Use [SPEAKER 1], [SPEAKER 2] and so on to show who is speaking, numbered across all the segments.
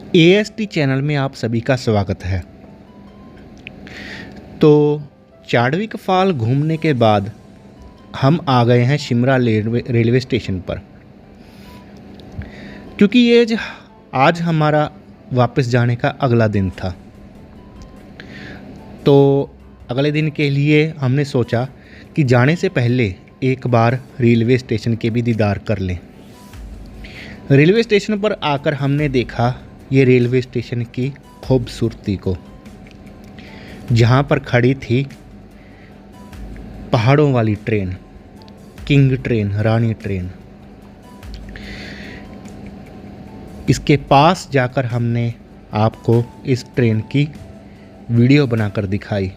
[SPEAKER 1] AST channel में आप सभी का स्वागत है। तो चार्डविक फॉल घूमने के बाद हम आ गए हैं शिमला रेलवे स्टेशन पर, क्योंकि ये आज हमारा वापस जाने का अगला दिन था। तो अगले दिन के लिए हमने सोचा कि जाने से पहले एक बार रेलवे स्टेशन के भी दीदार कर लें। रेलवे स्टेशन पर आकर हमने देखा ये रेलवे स्टेशन की खूबसूरती को, जहाँ पर खड़ी थी पहाड़ों वाली ट्रेन, किंग ट्रेन, रानी ट्रेन। इसके पास जाकर हमने आपको इस ट्रेन की वीडियो बनाकर दिखाई।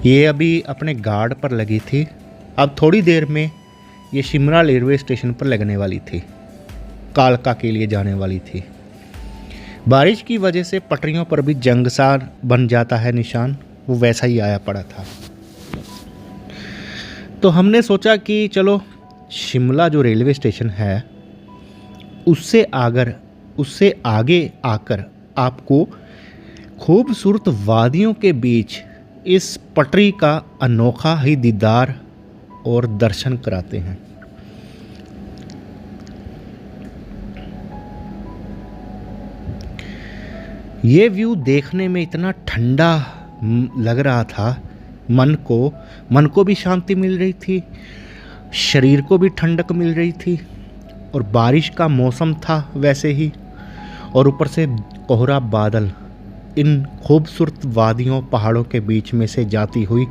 [SPEAKER 1] ये अभी अपने गार्ड पर लगी थी, अब थोड़ी देर में ये शिमला रेलवे स्टेशन पर लगने वाली थी, कालका के लिए जाने वाली थी। बारिश की वजह से पटरियों पर भी जंगसार बन जाता है निशान, वो वैसा ही आया पड़ा था। तो हमने सोचा कि चलो शिमला जो रेलवे स्टेशन है उससे आगे आकर आपको खूबसूरत वादियों के बीच इस पटरी का अनोखा ही दीदार और दर्शन कराते हैं। ये व्यू देखने में इतना ठंडा लग रहा था, मन को भी शांति मिल रही थी, शरीर को भी ठंडक मिल रही थी, और बारिश का मौसम था वैसे ही, और ऊपर से कोहरा बादल इन खूबसूरत वादियों पहाड़ों के बीच में से जाती हुई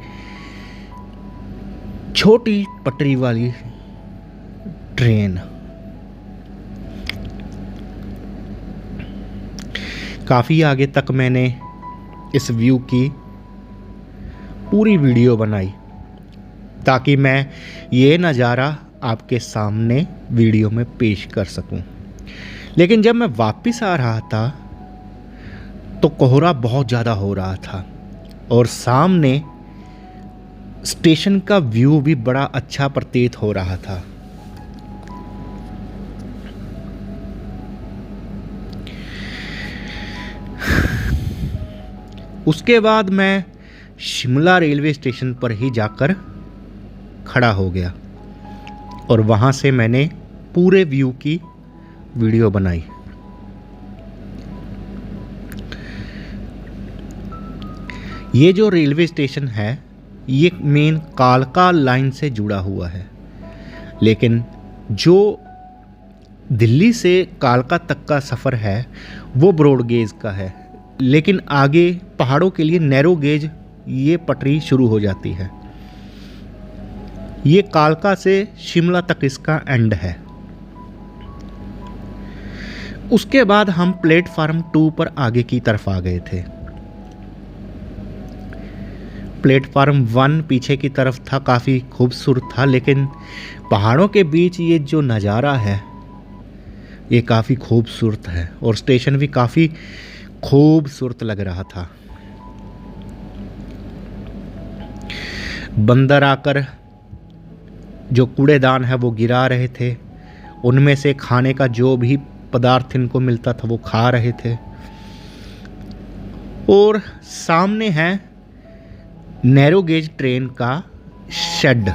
[SPEAKER 1] छोटी पटरी वाली ट्रेन। काफ़ी आगे तक मैंने इस व्यू की पूरी वीडियो बनाई ताकि मैं ये नज़ारा आपके सामने वीडियो में पेश कर सकूं। लेकिन जब मैं वापस आ रहा था तो कोहरा बहुत ज़्यादा हो रहा था और सामने स्टेशन का व्यू भी बड़ा अच्छा प्रतीत हो रहा था। उसके बाद मैं शिमला रेलवे स्टेशन पर ही जाकर खड़ा हो गया और वहाँ से मैंने पूरे व्यू की वीडियो बनाई। ये जो रेलवे स्टेशन है ये मेन कालका लाइन से जुड़ा हुआ है, लेकिन जो दिल्ली से कालका तक का सफ़र है वो ब्रॉड गेज का है, लेकिन आगे पहाड़ों के लिए नैरो गेज ये पटरी शुरू हो जाती है। ये कालका से शिमला तक इसका एंड है। उसके बाद हम प्लेटफार्म 2 पर आगे की तरफ आ गए थे। प्लेटफार्म 1 पीछे की तरफ था, काफ़ी खूबसूरत था, लेकिन पहाड़ों के बीच ये जो नज़ारा है ये काफ़ी खूबसूरत है और स्टेशन भी काफ़ी खूबसूरत लग रहा था। बंदर आकर जो कूड़ेदान है वो गिरा रहे थे, उनमें से खाने का जो भी पदार्थ इनको मिलता था वो खा रहे थे। और सामने है नैरो गेज ट्रेन का शेड,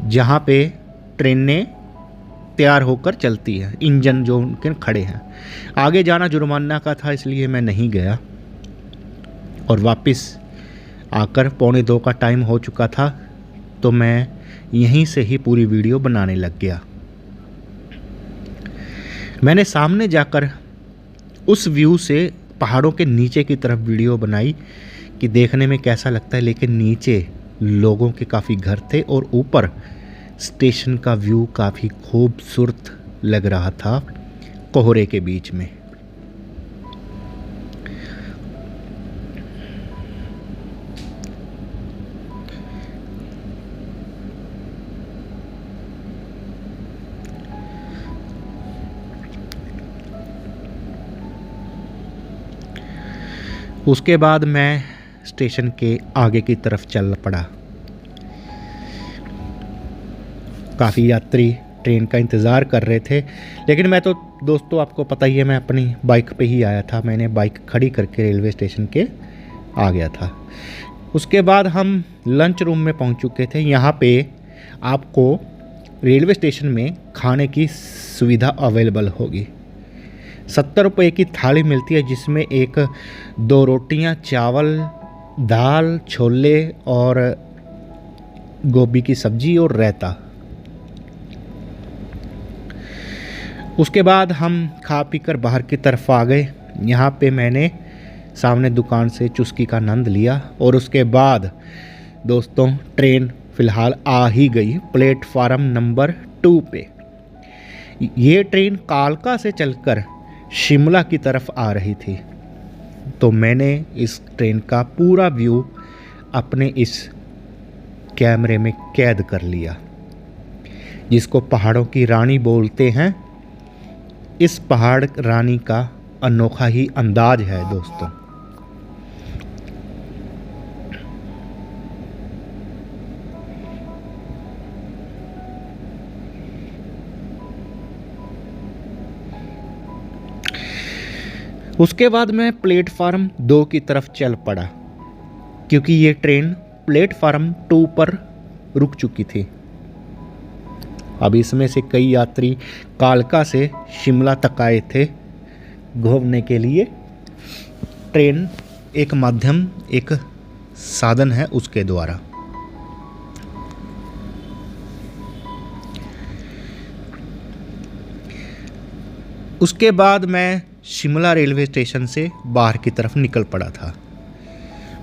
[SPEAKER 1] जहाँ पे ट्रेनें तैयार होकर चलती है, इंजन जो उनके खड़े हैं। आगे जाना जुर्माना का था, इसलिए मैं नहीं गया और वापस आकर 1:45 का टाइम हो चुका था, तो मैं यहीं से ही पूरी वीडियो बनाने लग गया। मैंने सामने जाकर उस व्यू से पहाड़ों के नीचे की तरफ वीडियो बनाई कि देखने में कैसा लगता है, लेकिन नीचे लोगों के काफ़ी घर थे और ऊपर स्टेशन का व्यू काफ़ी खूबसूरत लग रहा था कोहरे के बीच में। उसके बाद मैं स्टेशन के आगे की तरफ चल पड़ा। काफ़ी यात्री ट्रेन का इंतज़ार कर रहे थे, लेकिन मैं तो दोस्तों आपको पता ही है, मैं अपनी बाइक पे ही आया था। मैंने बाइक खड़ी करके रेलवे स्टेशन के आ गया था। उसके बाद हम लंच रूम में पहुंच चुके थे। यहाँ पे आपको रेलवे स्टेशन में खाने की सुविधा अवेलेबल होगी। 70 रुपये की थाली मिलती है, जिसमें 1-2 रोटियां, चावल, दाल, छोले और गोभी की सब्जी और रायता। उसके बाद हम खा पी कर बाहर की तरफ आ गए। यहाँ पे मैंने सामने दुकान से चुस्की का आनंद लिया और उसके बाद दोस्तों ट्रेन फ़िलहाल आ ही गई प्लेटफार्म नंबर 2 पे। ये ट्रेन कालका से चलकर शिमला की तरफ आ रही थी। तो मैंने इस ट्रेन का पूरा व्यू अपने इस कैमरे में कैद कर लिया, जिसको पहाड़ों की रानी बोलते हैं। इस पहाड़ रानी का अनोखा ही अंदाज है दोस्तों। उसके बाद मैं प्लेटफार्म 2 की तरफ चल पड़ा, क्योंकि ये ट्रेन प्लेटफार्म 2 पर रुक चुकी थी। अब इसमें से कई यात्री कालका से शिमला तक आए थे घूमने के लिए। ट्रेन एक माध्यम, एक साधन है उसके द्वारा। उसके बाद मैं शिमला रेलवे स्टेशन से बाहर की तरफ निकल पड़ा था।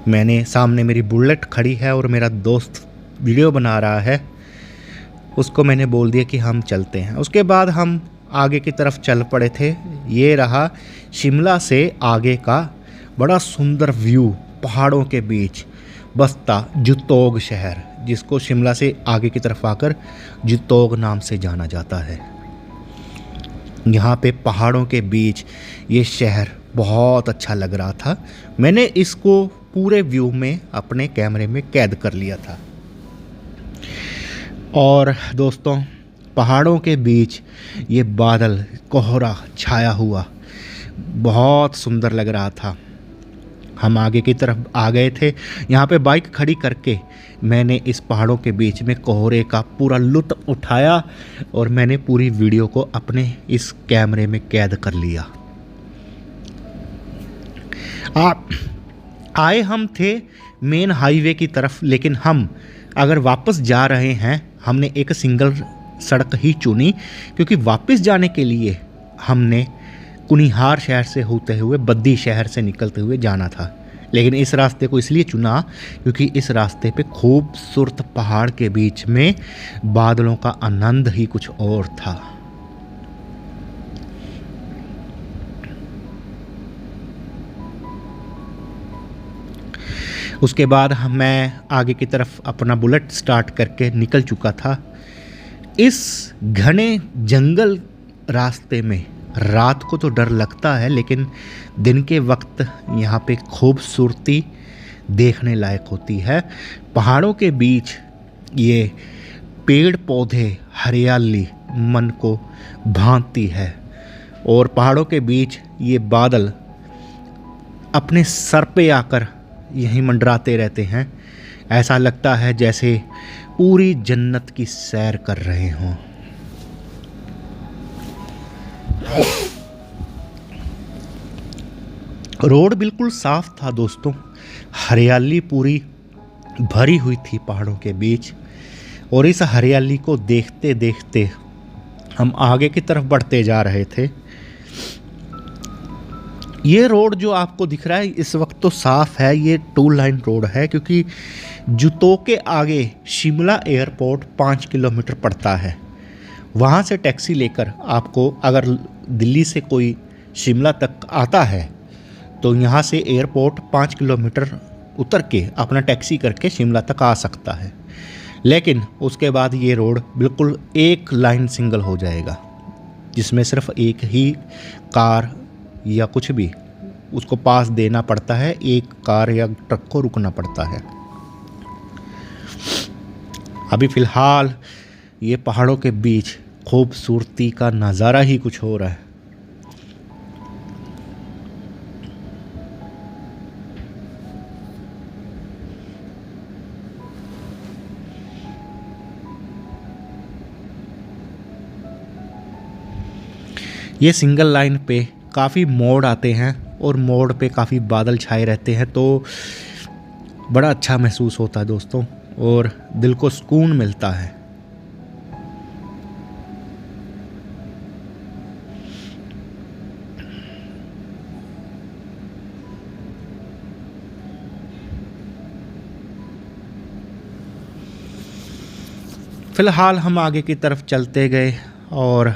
[SPEAKER 1] मैंने सामने मेरी बुलेट खड़ी है और मेरा दोस्त वीडियो बना रहा है, उसको मैंने बोल दिया कि हम चलते हैं। उसके बाद हम आगे की तरफ चल पड़े थे। ये रहा शिमला से आगे का बड़ा सुंदर व्यू, पहाड़ों के बीच बसता जुतोग शहर, जिसको शिमला से आगे की तरफ आकर जुतोग नाम से जाना जाता है। यहाँ पे पहाड़ों के बीच ये शहर बहुत अच्छा लग रहा था। मैंने इसको पूरे व्यू में अपने कैमरे में कैद कर लिया था। और दोस्तों पहाड़ों के बीच ये बादल, कोहरा छाया हुआ बहुत सुंदर लग रहा था। हम आगे की तरफ आ गए थे। यहाँ पे बाइक खड़ी करके मैंने इस पहाड़ों के बीच में कोहरे का पूरा लुत्फ़ उठाया और मैंने पूरी वीडियो को अपने इस कैमरे में कैद कर लिया। आए हम थे मेन हाईवे की तरफ, लेकिन हम अगर वापस जा रहे हैं, हमने एक सिंगल सड़क ही चुनी, क्योंकि वापस जाने के लिए हमने कुनिहार शहर से होते हुए बद्दी शहर से निकलते हुए जाना था। लेकिन इस रास्ते को इसलिए चुना क्योंकि इस रास्ते पे खूबसूरत पहाड़ के बीच में बादलों का आनंद ही कुछ और था। उसके बाद मैं आगे की तरफ अपना बुलेट स्टार्ट करके निकल चुका था। इस घने जंगल रास्ते में रात को तो डर लगता है, लेकिन दिन के वक्त यहाँ पे खूबसूरती देखने लायक होती है। पहाड़ों के बीच ये पेड़ पौधे, हरियाली मन को भांति है और पहाड़ों के बीच ये बादल अपने सर पे आकर यहीं मंडराते रहते हैं। ऐसा लगता है जैसे पूरी जन्नत की सैर कर रहे हों। रोड बिल्कुल साफ था दोस्तों, हरियाली पूरी भरी हुई थी पहाड़ों के बीच, और इस हरियाली को देखते देखते हम आगे की तरफ बढ़ते जा रहे थे। ये रोड जो आपको दिख रहा है इस वक्त तो साफ़ है, ये 2 लाइन रोड है, क्योंकि जुतो के आगे शिमला एयरपोर्ट 5 किलोमीटर पड़ता है। वहाँ से टैक्सी लेकर आपको, अगर दिल्ली से कोई शिमला तक आता है तो यहाँ से एयरपोर्ट 5 किलोमीटर उतर के अपना टैक्सी करके शिमला तक आ सकता है। लेकिन उसके बाद ये रोड बिल्कुल 1 लाइन सिंगल हो जाएगा, जिसमें सिर्फ एक ही कार या कुछ भी उसको पास देना पड़ता है, एक कार या ट्रक को रुकना पड़ता है। अभी फ़िलहाल ये पहाड़ों के बीच खूबसूरती का नज़ारा ही कुछ हो रहा है। ये सिंगल लाइन पे काफ़ी मोड़ आते हैं और मोड़ पे काफ़ी बादल छाए रहते हैं, तो बड़ा अच्छा महसूस होता है दोस्तों, और दिल को सुकून मिलता है। फिलहाल हम आगे की तरफ चलते गए और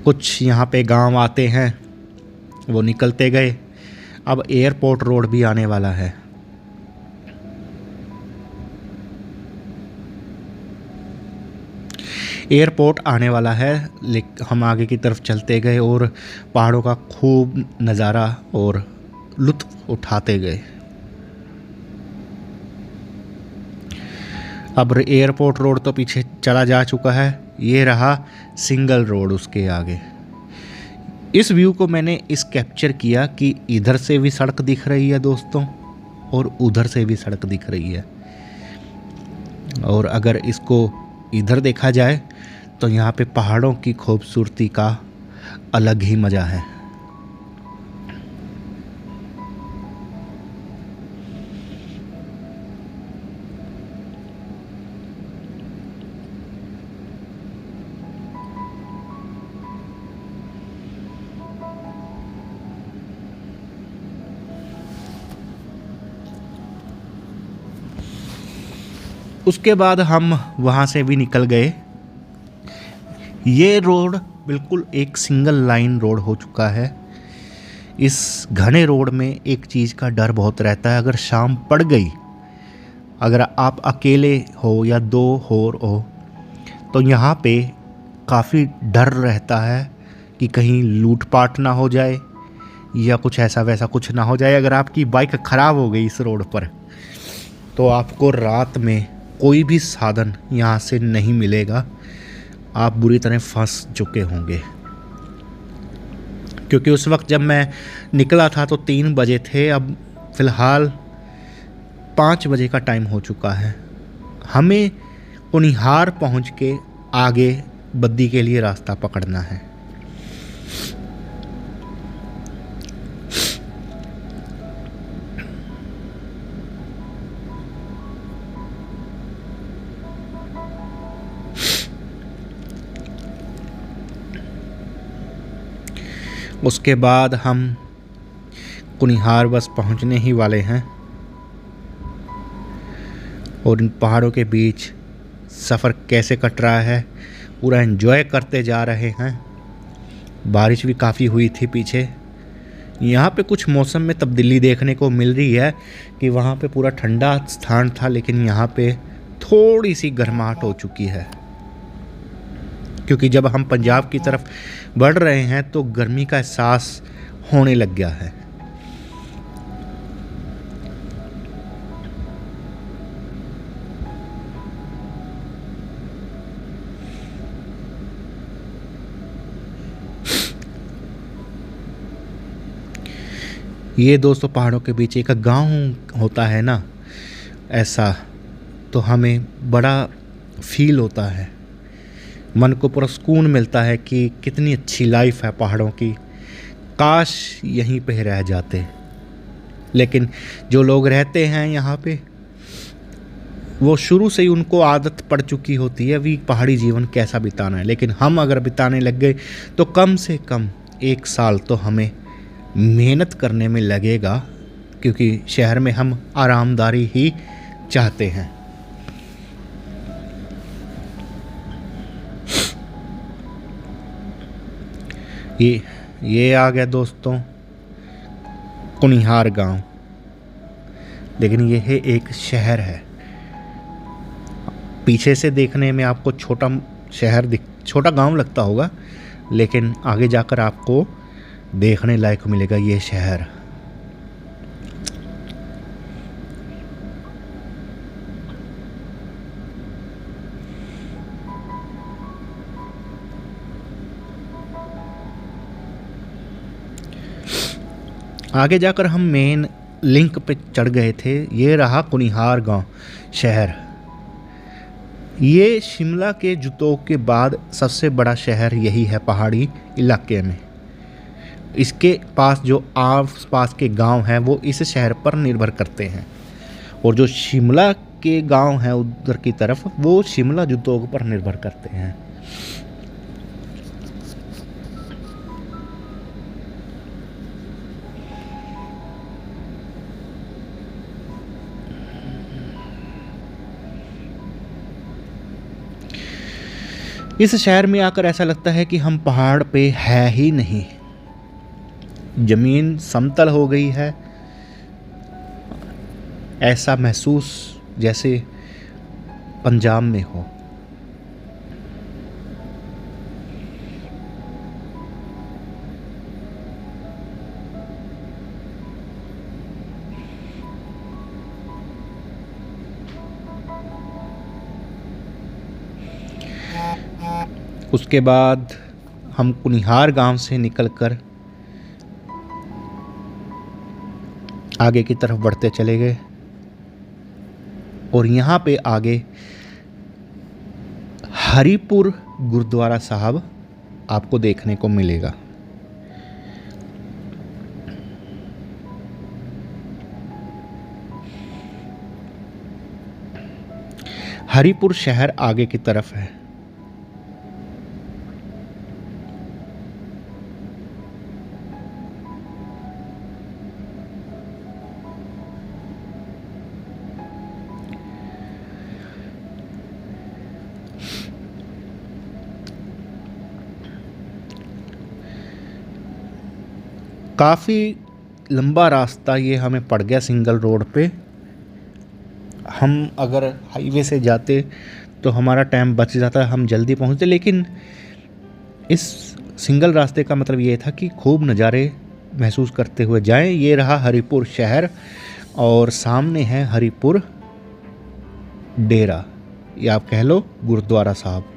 [SPEAKER 1] कुछ यहाँ पे गांव आते हैं, वो निकलते गए। अब एयरपोर्ट रोड भी आने वाला है। एयरपोर्ट आने वाला है, लेकिन हम आगे की तरफ चलते गए और पहाड़ों का खूब नज़ारा और लुत्फ़ उठाते गए। अब एयरपोर्ट रोड तो पीछे चला जा चुका है, ये रहा सिंगल रोड उसके आगे। इस व्यू को मैंने इस कैप्चर किया कि इधर से भी सड़क दिख रही है दोस्तों और उधर से भी सड़क दिख रही है, और अगर इसको इधर देखा जाए तो यहाँ पे पहाड़ों की खूबसूरती का अलग ही मज़ा है। उसके बाद हम वहाँ से भी निकल गए। ये रोड बिल्कुल एक सिंगल लाइन रोड हो चुका है। इस घने रोड में एक चीज़ का डर बहुत रहता है, अगर शाम पड़ गई, अगर आप अकेले हो या दो हो तो यहाँ पे काफ़ी डर रहता है कि कहीं लूटपाट ना हो जाए या कुछ ऐसा वैसा कुछ ना हो जाए। अगर आपकी बाइक ख़राब हो गई इस रोड पर तो आपको रात में कोई भी साधन यहाँ से नहीं मिलेगा, आप बुरी तरह फंस चुके होंगे। क्योंकि उस वक्त जब मैं निकला था तो 3 बजे थे, अब फ़िलहाल 5 बजे का टाइम हो चुका है। हमें कुनिहार पहुँच के आगे बद्दी के लिए रास्ता पकड़ना है। उसके बाद हम कुनिहार बस पहुंचने ही वाले हैं और इन पहाड़ों के बीच सफ़र कैसे कट रहा है पूरा एंजॉय करते जा रहे हैं। बारिश भी काफ़ी हुई थी पीछे। यहाँ पे कुछ मौसम में तब्दीली देखने को मिल रही है कि वहाँ पे पूरा ठंडा स्थान था, लेकिन यहाँ पे थोड़ी सी गर्माहट हो चुकी है, क्योंकि जब हम पंजाब की तरफ बढ़ रहे हैं तो गर्मी का एहसास होने लग गया है। ये दोस्तों पहाड़ों के बीच एक गांव होता है ना, ऐसा तो हमें बड़ा फील होता है, मन को पूरा सुकून मिलता है कि कितनी अच्छी लाइफ है पहाड़ों की, काश यहीं पे रह जाते। लेकिन जो लोग रहते हैं यहाँ पे वो शुरू से ही उनको आदत पड़ चुकी होती है अभी पहाड़ी जीवन कैसा बिताना है। लेकिन हम अगर बिताने लग गए तो कम से कम 1 साल तो हमें मेहनत करने में लगेगा, क्योंकि शहर में हम आरामदारी ही चाहते हैं। ये आ गया दोस्तों कुनिहार गांव, लेकिन ये है एक शहर है। पीछे से देखने में आपको छोटा गांव लगता होगा, लेकिन आगे जाकर आपको देखने लायक मिलेगा ये शहर। आगे जाकर हम मेन लिंक पे चढ़ गए थे। ये रहा कुनिहार गांव शहर। ये शिमला के जुतों के बाद सबसे बड़ा शहर यही है पहाड़ी इलाके में। इसके पास जो आस पास के गांव हैं वो इस शहर पर निर्भर करते हैं, और जो शिमला के गांव हैं उधर की तरफ वो शिमला जुतों पर निर्भर करते हैं। इस शहर में आकर ऐसा लगता है कि हम पहाड़ पे है ही नहीं, जमीन समतल हो गई है। ऐसा महसूस जैसे पंजाब में हो। उसके बाद हम कुनिहार गांव से निकलकर आगे की तरफ बढ़ते चले गए, और यहाँ पे आगे हरिपुर गुरुद्वारा साहब आपको देखने को मिलेगा। हरिपुर शहर आगे की तरफ है। काफ़ी लंबा रास्ता ये हमें पड़ गया सिंगल रोड पे। हम अगर हाईवे से जाते तो हमारा टाइम बच जाता, हम जल्दी पहुंचते, लेकिन इस सिंगल रास्ते का मतलब ये था कि खूब नज़ारे महसूस करते हुए जाएं। ये रहा हरिपुर शहर, और सामने है हरिपुर डेरा, या आप कह लो गुरुद्वारा साहब।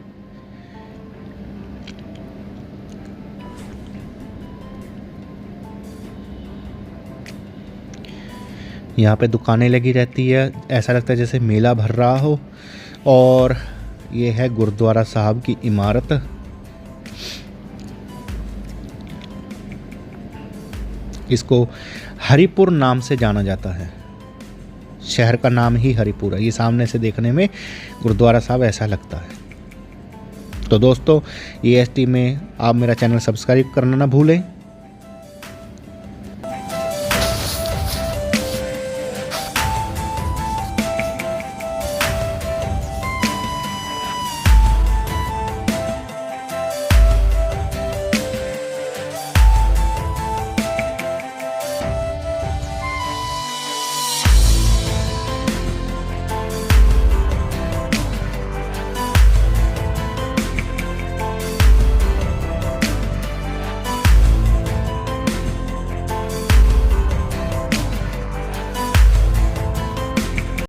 [SPEAKER 1] यहाँ पे दुकानें लगी रहती है, ऐसा लगता है जैसे मेला भर रहा हो। और ये है गुरुद्वारा साहब की इमारत। इसको हरिपुर नाम से जाना जाता है, शहर का नाम ही हरिपुर है। ये सामने से देखने में गुरुद्वारा साहब ऐसा लगता है। तो दोस्तों, EST में आप मेरा चैनल सब्सक्राइब करना ना भूलें।